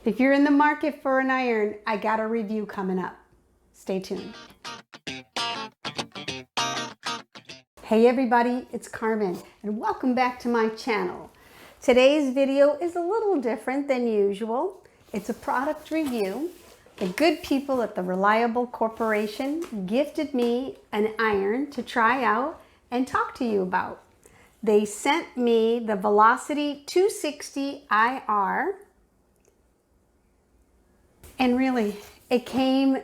If you're in the market for an iron, I got a review coming up. Stay tuned. Hey everybody, it's Carmen and welcome back to my channel. Today's video is a little different than usual. It's a product review. The good people at the Reliable Corporation gifted me an iron to try out and talk to you about. They sent me the Velocity 260 IR. And really, it came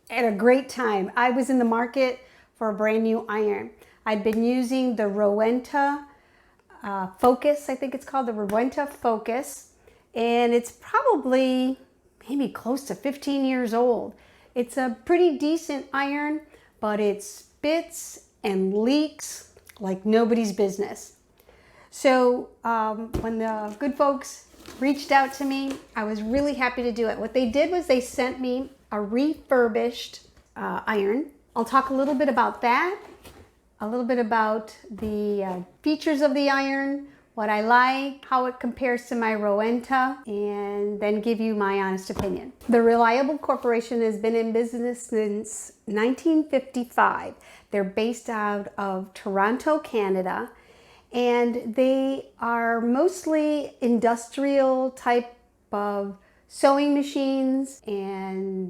at a great time. I was in the market for a brand new iron. I'd been using the Rowenta Focus, I think it's called the Rowenta Focus, and it's probably maybe close to 15 years old. It's a pretty decent iron, but it spits and leaks like nobody's business. So when the good folks reached out to me, I was really happy to do it. What they did was they sent me a refurbished iron. I'll talk a little bit about that, a little bit about the features of the iron, what I like, how it compares to my Rowenta, and then give you my honest opinion. The Reliable Corporation has been in business since 1955. They're based out of Toronto, Canada. And they are mostly industrial type of sewing machines and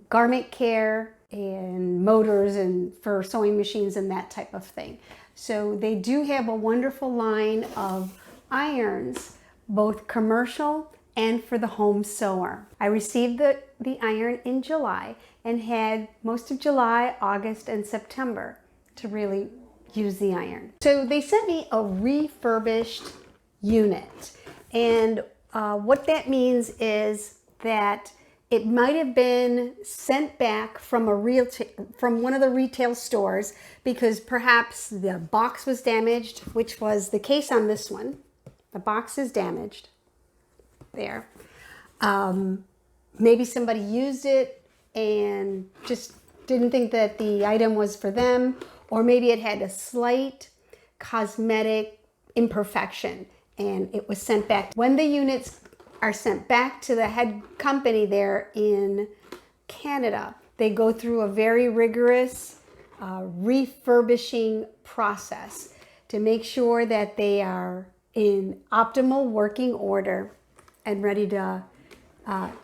garment care and motors and for sewing machines and that type of thing. So they do have a wonderful line of irons, both commercial and for the home sewer. I received the iron in July and had most of July, August, and September to really use the iron. So they sent me a refurbished unit, and what that means is that it might have been sent back from from one of the retail stores because perhaps the box was damaged, which was the case on this one. The box is damaged there. Maybe somebody used it and just didn't think that the item was for them, or maybe it had a slight cosmetic imperfection and it was sent back. When the units are sent back to the head company there in Canada, they go through a very rigorous refurbishing process to make sure that they are in optimal working order and ready to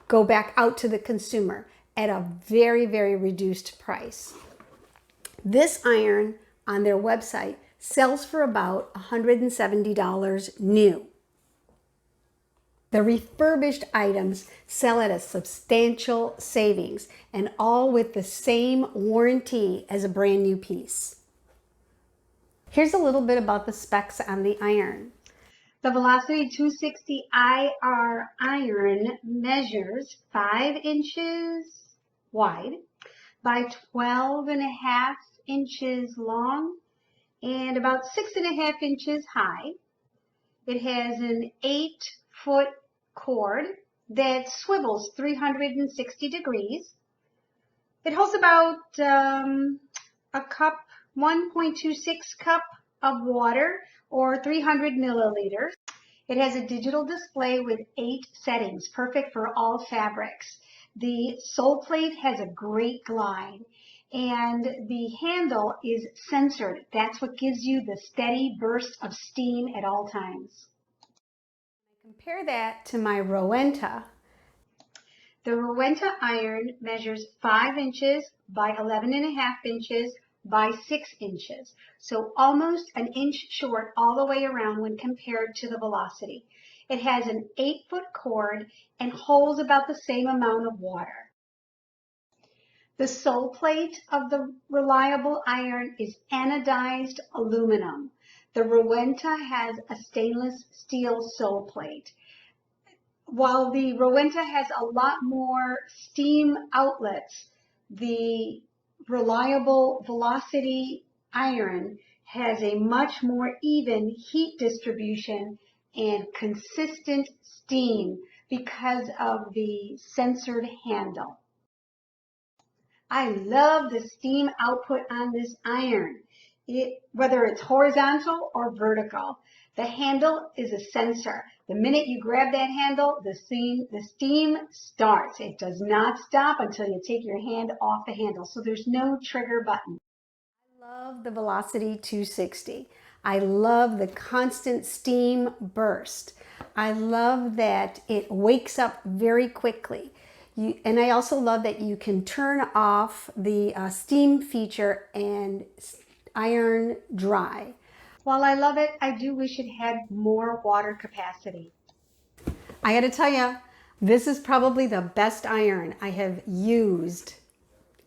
go back out to the consumer at a very, very reduced price. This iron on their website sells for about $170 new. The refurbished items sell at a substantial savings and all with the same warranty as a brand new piece. Here's a little bit about the specs on the iron. The Velocity 260 IR iron measures 5 inches wide by 12.5 inches long and about 6.5 inches high. It has an 8-foot cord that swivels 360 degrees. It holds about a cup, 1.26 cup of water or 300 milliliters. It has a digital display with 8 settings, perfect for all fabrics. The sole plate has a great glide, and the handle is sensored. That's what gives you the steady burst of steam at all times. Compare that to my Rowenta. The Rowenta iron measures 5 inches by 11.5 inches by 6 inches, so almost an inch short all the way around when compared to the Velocity. It has an 8-foot cord and holds about the same amount of water. The sole plate of the Reliable iron is anodized aluminum. The Rowenta has a stainless steel sole plate. While the Rowenta has a lot more steam outlets, the Reliable Velocity iron has a much more even heat distribution and consistent steam because of the sensored handle. I love the steam output on this iron, whether it's horizontal or vertical. The handle is a sensor. The minute you grab that handle, the steam starts. It does not stop until you take your hand off the handle. So there's no trigger button. I love the Velocity 260. I love the constant steam burst. I love that it wakes up very quickly. And I also love that you can turn off the steam feature and iron dry. While I love it, I do wish it had more water capacity. I got to tell you, this is probably the best iron I have used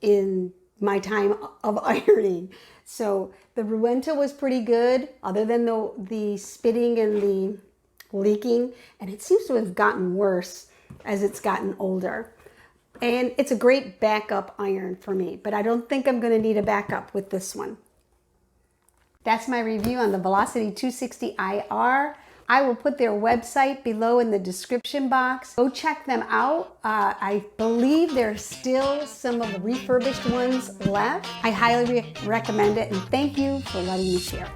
in my time of ironing. So the Rowenta was pretty good, other than the spitting and the leaking, and it seems to have gotten worse as it's gotten older. And it's a great backup iron for me, but I don't think I'm going to need a backup with this one. That's my review on the Velocity 260 IR. I will put their website below in the description box. Go check them out. I believe there's still some of the refurbished ones left. I highly recommend it, and thank you for letting me share.